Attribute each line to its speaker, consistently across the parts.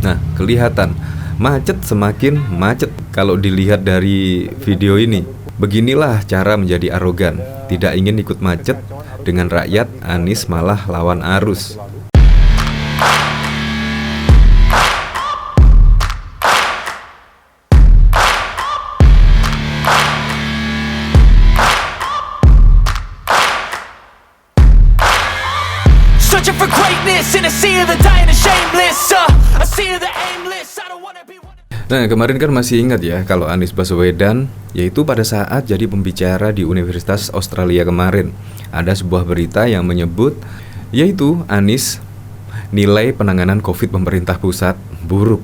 Speaker 1: Nah, kelihatan macet semakin macet kalau dilihat dari video ini. Beginilah cara menjadi arogan, tidak ingin ikut macet dengan rakyat, Anies malah lawan arus.
Speaker 2: Searching for greatness in a sea of the dying and shameless, a sea of the aimless. I don't wanna be one.
Speaker 1: Nah, kemarin kan masih ingat ya kalau Anies Baswedan, yaitu pada saat jadi pembicara di Universitas Australia kemarin, ada sebuah berita yang menyebut yaitu Anies nilai penanganan COVID pemerintah pusat buruk.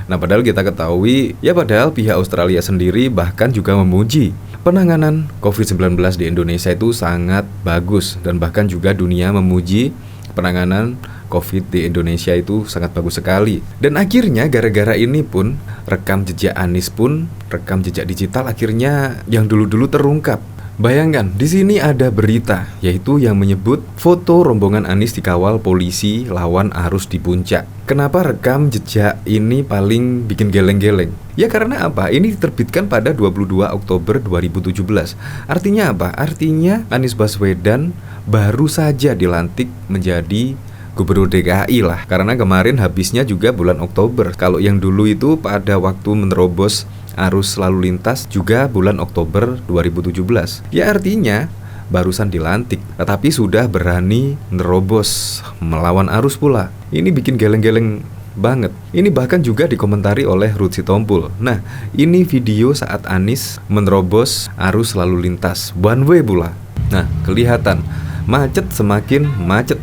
Speaker 1: Nah, padahal kita ketahui ya, padahal pihak Australia sendiri bahkan juga memuji penanganan COVID-19 di Indonesia itu sangat bagus, dan bahkan juga dunia memuji penanganan COVID di Indonesia itu sangat bagus sekali. Dan akhirnya gara-gara ini pun rekam jejak Anies pun, rekam jejak digital akhirnya yang dulu-dulu terungkap. Bayangkan, di sini ada berita yaitu yang menyebut foto rombongan Anies dikawal polisi lawan arus di puncak. Kenapa rekam jejak ini paling bikin geleng-geleng? Ya karena apa? Ini diterbitkan pada 22 Oktober 2017. Artinya apa? Artinya Anies Baswedan baru saja dilantik menjadi Gubernur DKI lah. Karena kemarin habisnya juga bulan Oktober. Kalau yang dulu itu pada waktu menerobos arus lalu lintas juga bulan Oktober 2017. Ya artinya barusan dilantik, tetapi sudah berani nerobos melawan arus pula. Ini bikin geleng-geleng banget. Ini bahkan juga dikomentari oleh Ruth Sitompul. Nah, ini video saat Anies menerobos arus lalu lintas one way pula. Nah, kelihatan macet semakin macet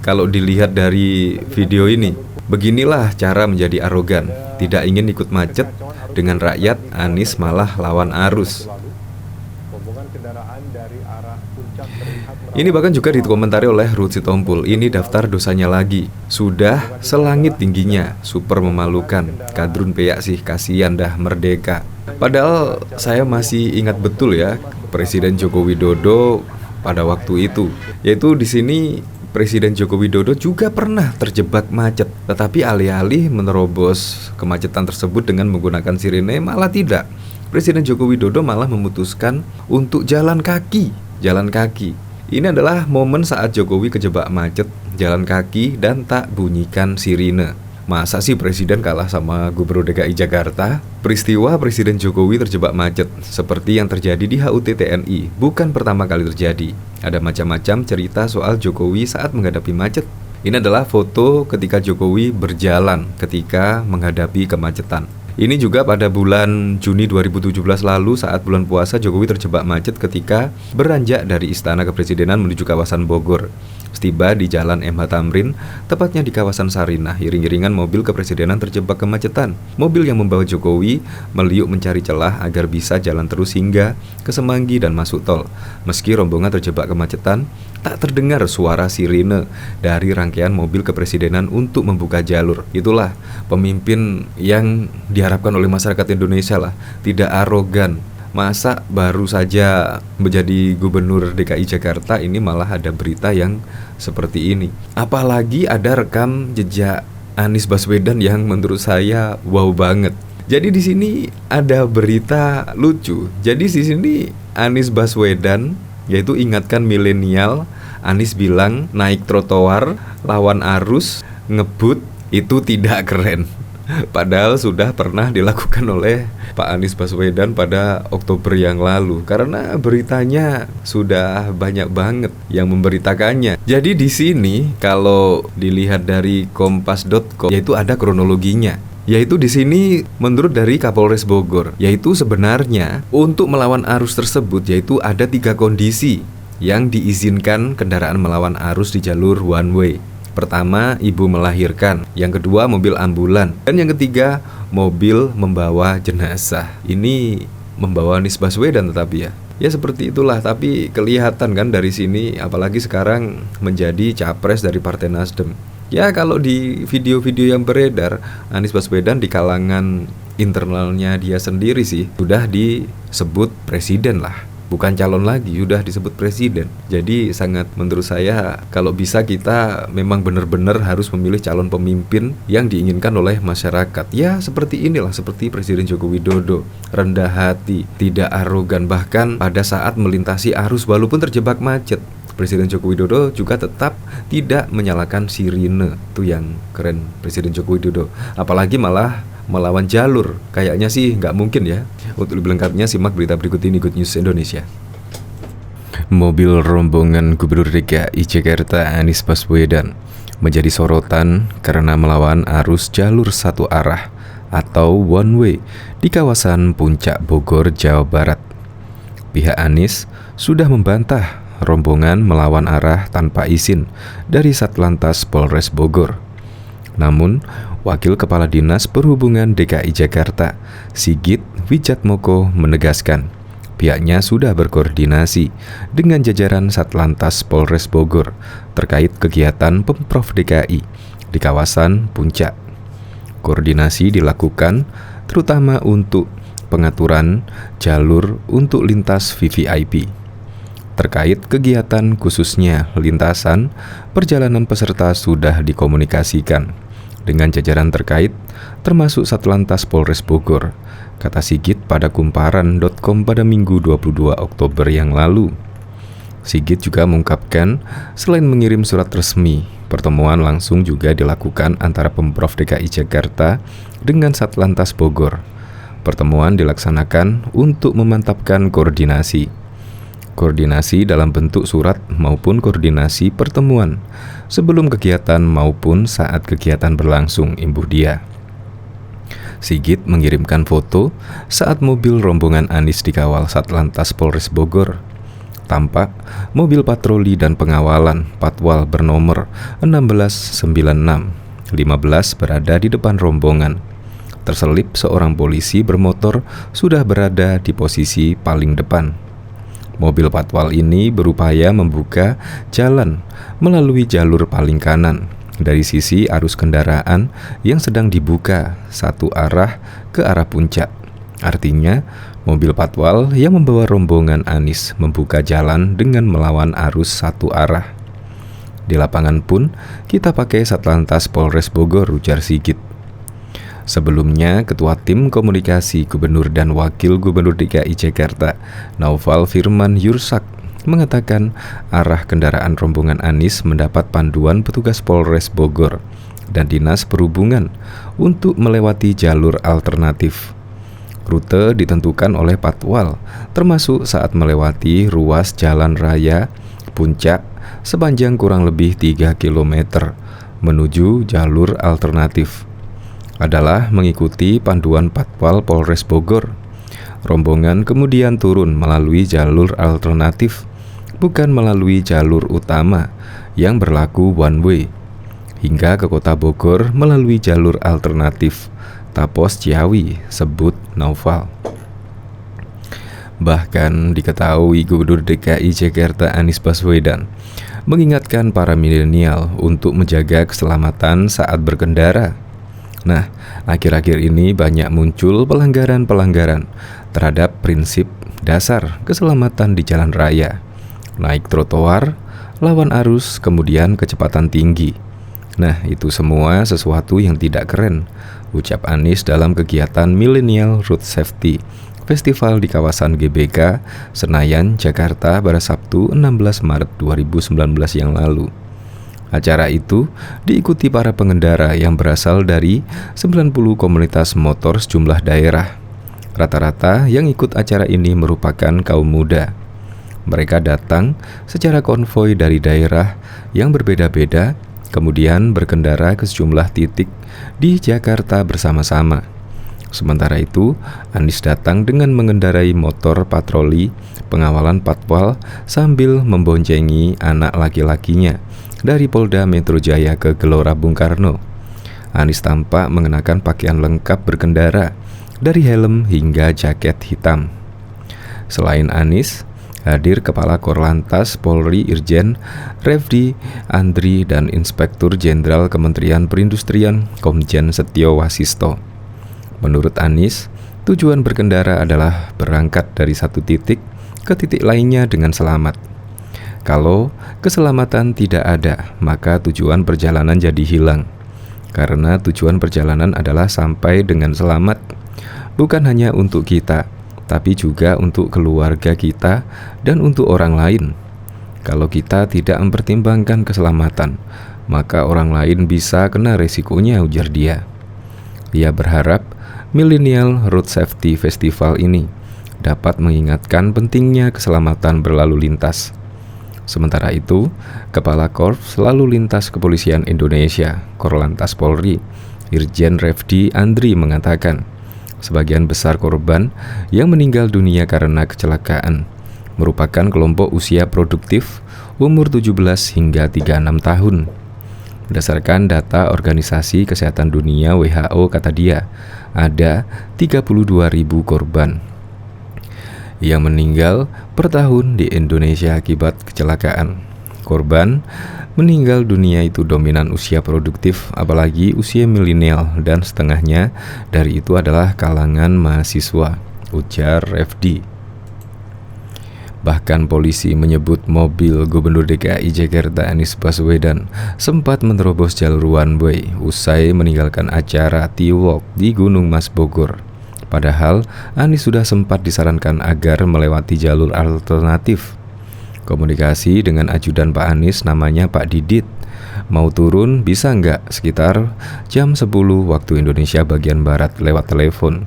Speaker 1: kalau dilihat dari video ini. Beginilah cara menjadi arogan, tidak ingin ikut macet dengan rakyat, Anies malah lawan arus. Ini bahkan juga dikomentari oleh Ruth Sitompul. Ini daftar dosanya lagi. Sudah selangit tingginya, super memalukan. Kadrun peyak sih, kasihan dah merdeka. Padahal saya masih ingat betul ya Presiden Joko Widodo pada waktu itu. Yaitu di sini Presiden Joko Widodo juga pernah terjebak macet, tetapi alih-alih menerobos kemacetan tersebut dengan menggunakan sirine, malah tidak. Presiden Joko Widodo malah memutuskan untuk jalan kaki. Ini adalah momen saat Jokowi kejebak macet, jalan kaki dan tak bunyikan sirine. Masa sih Presiden kalah sama Gubernur DKI Jakarta? Peristiwa Presiden Jokowi terjebak macet seperti yang terjadi di HUT TNI bukan pertama kali terjadi. Ada macam-macam cerita soal Jokowi saat menghadapi macet. Ini adalah foto ketika Jokowi berjalan ketika menghadapi kemacetan. Ini juga pada bulan Juni 2017 lalu saat bulan puasa Jokowi terjebak macet ketika beranjak dari Istana Kepresidenan menuju kawasan Bogor. Setiba di Jalan MH Tamrin, tepatnya di kawasan Sarinah, iring-iringan mobil kepresidenan terjebak kemacetan. Mobil yang membawa Jokowi meliuk mencari celah agar bisa jalan terus hingga ke Semanggi dan masuk tol. Meski rombongan terjebak kemacetan, tak terdengar suara sirine dari rangkaian mobil kepresidenan untuk membuka jalur. Itulah pemimpin yang diharapkan oleh masyarakat Indonesia lah, tidak arogan. Masa baru saja menjadi Gubernur DKI Jakarta ini malah ada berita yang seperti ini. Apalagi ada rekam jejak Anies Baswedan yang menurut saya wow banget. Jadi di sini ada berita lucu. Jadi di sini Anies Baswedan yaitu ingatkan milenial. Anies bilang naik trotoar lawan arus ngebut itu tidak keren. Padahal sudah pernah dilakukan oleh Pak Anies Baswedan pada Oktober yang lalu. Karena beritanya sudah banyak banget yang memberitakannya. Jadi di sini kalau dilihat dari kompas.com yaitu ada kronologinya. Yaitu di sini menurut dari Kapolres Bogor, yaitu sebenarnya untuk melawan arus tersebut yaitu ada 3 kondisi yang diizinkan kendaraan melawan arus di jalur one way. Pertama, ibu melahirkan. Yang kedua, mobil ambulan. Dan yang ketiga, mobil membawa jenazah. Ini membawa Anies Baswedan tetapi ya. Ya seperti itulah, tapi kelihatan kan dari sini, apalagi sekarang menjadi capres dari Partai Nasdem. Ya kalau di video-video yang beredar, Anies Baswedan di kalangan internalnya dia sendiri sih sudah disebut presiden lah. bukan calon lagi, udah disebut presiden. Jadi sangat menurut saya kalau bisa kita memang benar-benar harus memilih calon pemimpin yang diinginkan oleh masyarakat. Ya seperti inilah, seperti Presiden Joko Widodo, rendah hati, tidak arogan, bahkan pada saat melintasi arus walaupun terjebak macet, Presiden Joko Widodo juga tetap tidak menyalakan sirine. Itu yang keren Presiden Joko Widodo. Apalagi malah melawan jalur. Kayaknya sih nggak mungkin ya. Untuk lebih lengkapnya simak berita berikut ini, Good News Indonesia. Mobil rombongan Gubernur DKI Jakarta Anies Baswedan menjadi sorotan karena melawan arus jalur satu arah atau one way di kawasan Puncak Bogor, Jawa Barat. Pihak Anies sudah membantah rombongan melawan arah tanpa izin dari Satlantas Polres Bogor. Namun, Wakil Kepala Dinas Perhubungan DKI Jakarta, Sigit Wijatmoko menegaskan, pihaknya sudah berkoordinasi dengan jajaran Satlantas Polres Bogor terkait kegiatan Pemprov DKI di kawasan Puncak. Koordinasi dilakukan terutama untuk pengaturan jalur untuk lintas VVIP. Terkait kegiatan khususnya lintasan, perjalanan peserta sudah dikomunikasikan dengan jajaran terkait termasuk Satlantas Polres Bogor, kata Sigit pada kumparan.com pada Minggu 22 Oktober yang lalu. Sigit juga mengungkapkan selain mengirim surat resmi, pertemuan langsung juga dilakukan antara Pemprov DKI Jakarta dengan Satlantas Bogor. Pertemuan dilaksanakan untuk memantapkan koordinasi dalam bentuk surat maupun koordinasi pertemuan sebelum kegiatan maupun saat kegiatan berlangsung, imbuh dia. Sigit mengirimkan foto saat mobil rombongan Anies dikawal Satlantas Polres Bogor. Tampak mobil patroli dan pengawalan patwal bernomor 1696 15 berada di depan rombongan. Terselip seorang polisi bermotor sudah berada di posisi paling depan. Mobil patwal ini berupaya membuka jalan melalui jalur paling kanan dari sisi arus kendaraan yang sedang dibuka satu arah ke arah puncak. Artinya, mobil patwal yang membawa rombongan Anies membuka jalan dengan melawan arus satu arah. Di lapangan pun kita pakai Satlantas Polres Bogor, ujar Sigit. Sebelumnya, Ketua Tim Komunikasi Gubernur dan Wakil Gubernur DKI Jakarta, Naufal Firman Yursak, mengatakan arah kendaraan rombongan Anies mendapat panduan petugas Polres Bogor dan Dinas Perhubungan untuk melewati jalur alternatif. Rute ditentukan oleh patwal, termasuk saat melewati ruas jalan raya Puncak sepanjang kurang lebih 3 km menuju jalur alternatif. Adalah mengikuti panduan patwal Polres Bogor. Rombongan kemudian turun melalui jalur alternatif, bukan melalui jalur utama yang berlaku one way, hingga ke kota Bogor melalui jalur alternatif Tapos Ciawi, sebut Naufal. Bahkan diketahui Gubernur DKI Jakarta Anies Baswedan mengingatkan para milenial untuk menjaga keselamatan saat berkendara. Nah, akhir-akhir ini banyak muncul pelanggaran-pelanggaran terhadap prinsip dasar keselamatan di jalan raya. Naik trotoar, lawan arus, kemudian kecepatan tinggi. Nah, itu semua sesuatu yang tidak keren, ucap Anies dalam kegiatan Millennial Road Safety Festival di kawasan GBK, Senayan, Jakarta pada Sabtu 16 Maret 2019 yang lalu. Acara itu diikuti para pengendara yang berasal dari 90 komunitas motor sejumlah daerah. Rata-rata yang ikut acara ini merupakan kaum muda. Mereka datang secara konvoi dari daerah yang berbeda-beda, kemudian berkendara ke sejumlah titik di Jakarta bersama-sama. Sementara itu, Anies datang dengan mengendarai motor patroli pengawalan patwal sambil memboncengi anak laki-lakinya dari Polda Metro Jaya ke Gelora Bung Karno. Anies tampak mengenakan pakaian lengkap berkendara, dari helm hingga jaket hitam. Selain Anies, hadir Kepala Korlantas Polri Irjen Refdi Andri dan Inspektur Jenderal Kementerian Perindustrian Komjen Setio Wasisto. Menurut Anies, tujuan berkendara adalah berangkat dari satu titik ke titik lainnya dengan selamat. Kalau keselamatan tidak ada, maka tujuan perjalanan jadi hilang. Karena tujuan perjalanan adalah sampai dengan selamat, bukan hanya untuk kita, tapi juga untuk keluarga kita dan untuk orang lain. Kalau kita tidak mempertimbangkan keselamatan, maka orang lain bisa kena resikonya, ujar dia. Ia berharap Millennial Road Safety Festival ini dapat mengingatkan pentingnya keselamatan berlalu lintas. Sementara itu, Kepala Korps Lalu Lintas Kepolisian Indonesia, Korlantas Polri, Irjen Refdi Andri mengatakan, sebagian besar korban yang meninggal dunia karena kecelakaan merupakan kelompok usia produktif umur 17 hingga 36 tahun. Berdasarkan data Organisasi Kesehatan Dunia WHO, kata dia, ada 32.000 korban yang meninggal per tahun di Indonesia akibat kecelakaan. Korban meninggal dunia itu dominan usia produktif, apalagi usia milenial, dan setengahnya dari itu adalah kalangan mahasiswa, ujar Refdi. Bahkan polisi menyebut mobil Gubernur DKI Jakarta Anies Baswedan sempat menerobos jalur one way usai meninggalkan acara T-Walk di Gunung Mas Bogor. Padahal Anies sudah sempat disarankan agar melewati jalur alternatif. Komunikasi dengan ajudan Pak Anies, namanya Pak Didit, mau turun bisa nggak sekitar jam 10 waktu Indonesia bagian Barat lewat telepon.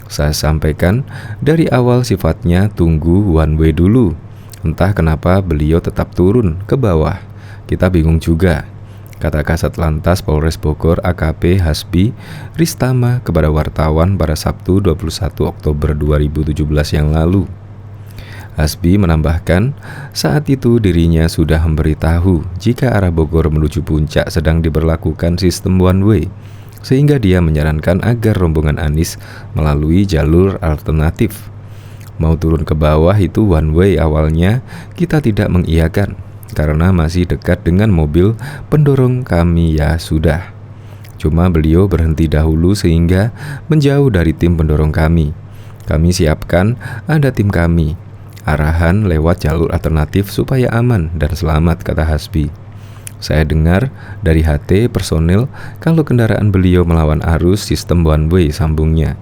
Speaker 1: Saya sampaikan dari awal sifatnya tunggu one way dulu. Entah kenapa beliau tetap turun ke bawah. Kita bingung juga, kata Kasat Lantas Polres Bogor AKP Hasbi Ristama kepada wartawan pada Sabtu 21 Oktober 2017 yang lalu. Hasbi menambahkan, saat itu dirinya sudah memberitahu jika arah Bogor menuju Puncak sedang diberlakukan sistem one way, sehingga dia menyarankan agar rombongan Anies melalui jalur alternatif. Mau turun ke bawah itu one way awalnya kita tidak mengiyakan, karena masih dekat dengan mobil pendorong kami ya sudah. Cuma beliau berhenti dahulu sehingga menjauh dari tim pendorong kami. Kami siapkan ada tim kami. Arahan lewat jalur alternatif supaya aman dan selamat, kata Hasbi. Saya dengar dari HT personil kalau kendaraan beliau melawan arus sistem one way, sambungnya.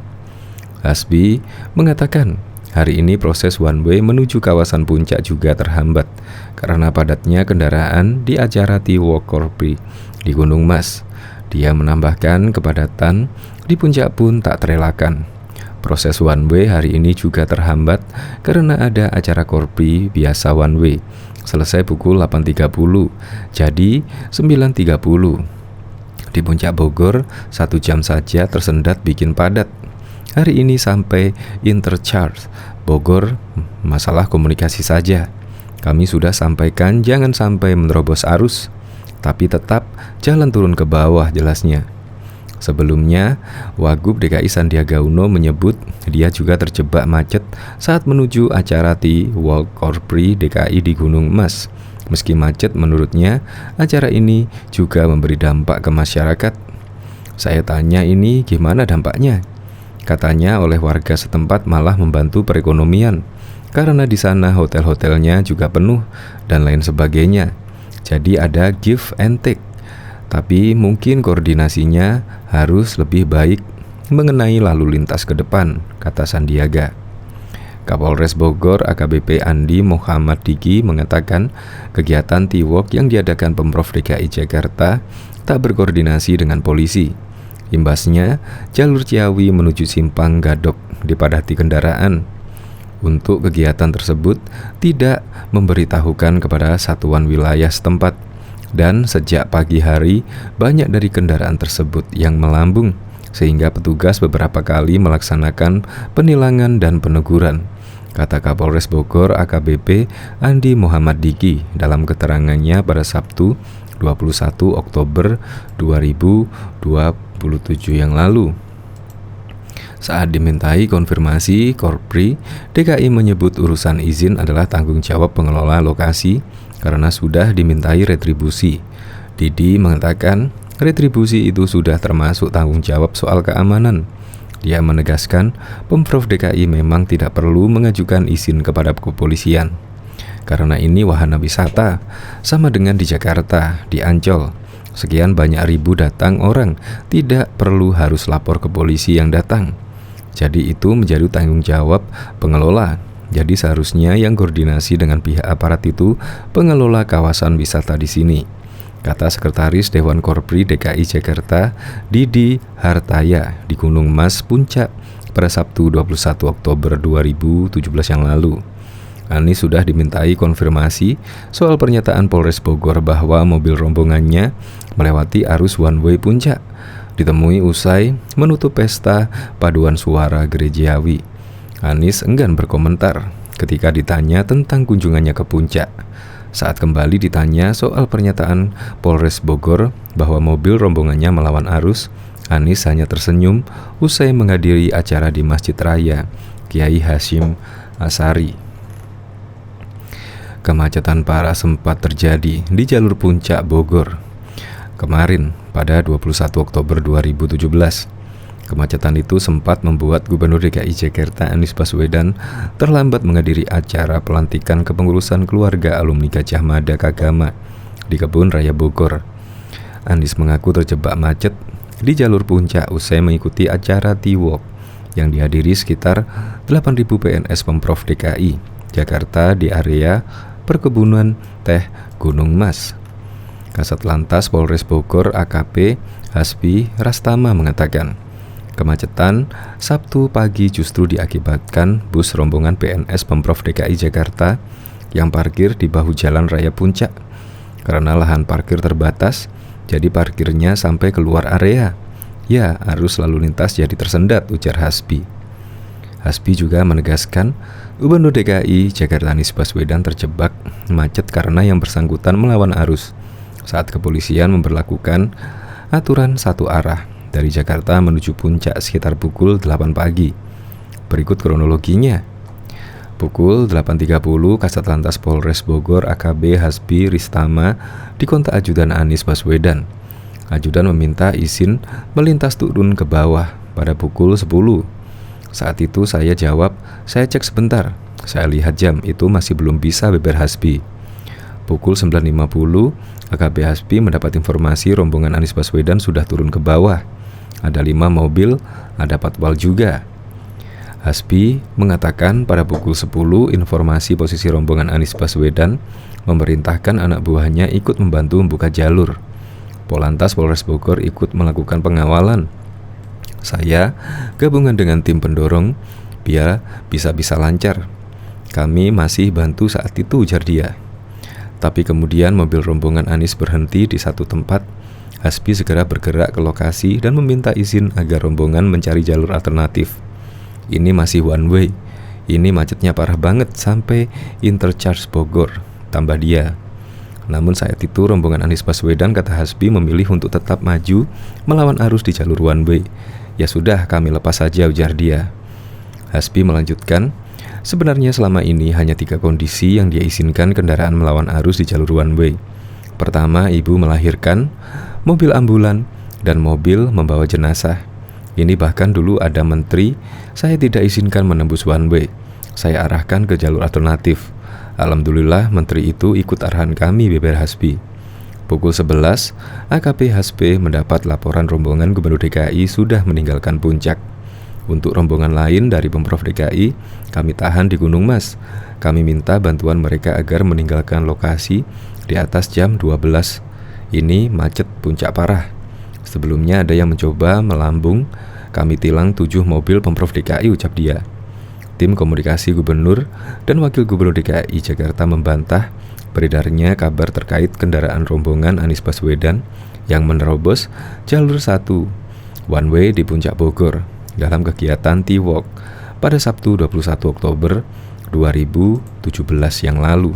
Speaker 1: Hasbi mengatakan, hari ini proses one way menuju kawasan Puncak juga terhambat karena padatnya kendaraan di acara T-Walk Korpri di Gunung Mas. Dia menambahkan kepadatan di Puncak pun tak terelakkan. Proses one way hari ini juga terhambat karena ada acara Korpri biasa one way. Selesai pukul 8.30, jadi 9.30. Di Puncak Bogor, 1 jam saja tersendat bikin padat. Hari ini sampai intercharge Bogor, masalah komunikasi saja. Kami sudah sampaikan jangan sampai menerobos arus, tapi tetap jalan turun ke bawah, jelasnya. Sebelumnya, Wagub DKI Sandiaga Uno menyebut dia juga terjebak macet saat menuju acara T-Walk Korpri DKI di Gunung Mas. Meski macet, menurutnya acara ini juga memberi dampak ke masyarakat. Saya tanya ini gimana dampaknya? Katanya oleh warga setempat malah membantu perekonomian, karena di sana hotel-hotelnya juga penuh dan lain sebagainya. Jadi ada give and take. Tapi mungkin koordinasinya harus lebih baik mengenai lalu lintas ke depan, kata Sandiaga. Kapolres Bogor AKBP Andi Muhammad Diki mengatakan kegiatan T-Walk yang diadakan Pemprov DKI Jakarta tak berkoordinasi dengan polisi. Imbasnya, jalur Ciawi menuju Simpang Gadok dipadati kendaraan. Untuk kegiatan tersebut tidak memberitahukan kepada satuan wilayah setempat. Dan sejak pagi hari, banyak dari kendaraan tersebut yang melambung, sehingga petugas beberapa kali melaksanakan penilangan dan peneguran, kata Kapolres Bogor AKBP Andi Muhammad Diki dalam keterangannya pada Sabtu 21 Oktober 2027 yang lalu. Saat dimintai konfirmasi, Korpri DKI menyebut urusan izin adalah tanggung jawab pengelola lokasi karena sudah dimintai retribusi. Didi mengatakan retribusi itu sudah termasuk tanggung jawab soal keamanan. Dia menegaskan Pemprov DKI memang tidak perlu mengajukan izin kepada kepolisian karena ini wahana wisata, sama dengan di Jakarta, di Ancol. Sekian banyak ribu datang orang, tidak perlu harus lapor ke polisi yang datang. Jadi itu menjadi tanggung jawab pengelola. Jadi seharusnya yang koordinasi dengan pihak aparat itu pengelola kawasan wisata di sini, kata Sekretaris Dewan Korpri DKI Jakarta Didi Hartaya di Gunung Mas Puncak pada Sabtu 21 Oktober 2017 yang lalu. Anies sudah dimintai konfirmasi soal pernyataan Polres Bogor bahwa mobil rombongannya melewati arus one way puncak, ditemui usai menutup pesta paduan suara gerejawi. Anies enggan berkomentar ketika ditanya tentang kunjungannya ke puncak. Saat kembali ditanya soal pernyataan Polres Bogor bahwa mobil rombongannya melawan arus, Anies hanya tersenyum usai menghadiri acara di Masjid Raya Kiai Hasyim Asy'ari. Kemacetan parah sempat terjadi di jalur puncak Bogor kemarin pada 21 Oktober 2017. Kemacetan itu sempat membuat Gubernur DKI Jakarta Anies Baswedan terlambat menghadiri acara pelantikan kepengurusan keluarga alumni Gajah Mada Kagama di Kebun Raya Bogor. Anies mengaku terjebak macet di jalur puncak usai mengikuti acara T-Walk yang dihadiri sekitar 8.000 PNS Pemprov DKI Jakarta di area perkebunan teh Gunung Mas. Kasat Lantas Polres Bogor AKP Hasbi Rastama mengatakan, kemacetan Sabtu pagi justru diakibatkan bus rombongan PNS Pemprov DKI Jakarta yang parkir di bahu jalan raya puncak. Karena lahan parkir terbatas, jadi parkirnya sampai keluar area. Ya, arus lalu lintas jadi tersendat, ujar Hasbi. Hasbi juga menegaskan Gubernur DKI Jakarta Anies Baswedan terjebak macet karena yang bersangkutan melawan arus saat kepolisian memberlakukan aturan satu arah dari Jakarta menuju puncak sekitar pukul 8 pagi. Berikut kronologinya. Pukul 8.30, Kasat Lantas Polres Bogor AKB Hasbi Ristama dikontak ajudan Anies Baswedan. Ajudan meminta izin melintas turun ke bawah pada pukul 10. Saat itu saya jawab, saya cek sebentar. Saya lihat jam, itu masih belum bisa, beber Hasbi. Pukul 9.50, AKB Hasbi mendapat informasi rombongan Anies Baswedan sudah turun ke bawah. Ada 5 mobil, ada patwal juga. Hasbi mengatakan pada pukul 10 informasi posisi rombongan Anies Baswedan memerintahkan anak buahnya ikut membantu membuka jalur. Polantas Polres Bogor ikut melakukan pengawalan. Saya gabungan dengan tim pendorong biar bisa lancar. Kami masih bantu saat itu, ujar dia. Tapi kemudian mobil rombongan Anies berhenti di satu tempat. Hasbi segera bergerak ke lokasi dan meminta izin agar rombongan mencari jalur alternatif. Ini masih one way. Ini macetnya parah banget sampai Interchange Bogor, tambah dia. Namun saat itu rombongan Anies Baswedan, kata Hasbi, memilih untuk tetap maju melawan arus di jalur one way. Ya sudah, kami lepas saja, ujar dia. Hasbi melanjutkan, sebenarnya selama ini hanya 3 kondisi yang dia izinkan kendaraan melawan arus di jalur one way. Pertama, ibu melahirkan, mobil ambulan, dan mobil membawa jenazah. Ini bahkan dulu ada menteri, saya tidak izinkan menembus one way. Saya arahkan ke jalur alternatif. Alhamdulillah menteri itu ikut arahan kami, beber Hasbi. Pukul 11, AKP Hasbi mendapat laporan rombongan Gubernur DKI sudah meninggalkan puncak. Untuk rombongan lain dari Pemprov DKI, kami tahan di Gunung Mas. Kami minta bantuan mereka agar meninggalkan lokasi di atas jam 12. Ini macet puncak parah. Sebelumnya ada yang mencoba melambung, kami tilang 7 mobil Pemprov DKI, ucap dia. Tim komunikasi Gubernur dan Wakil Gubernur DKI Jakarta membantah beredarnya kabar terkait kendaraan rombongan Anies Baswedan yang menerobos jalur 1 one way di Puncak Bogor dalam kegiatan T-Walk pada Sabtu 21 Oktober 2017 yang lalu.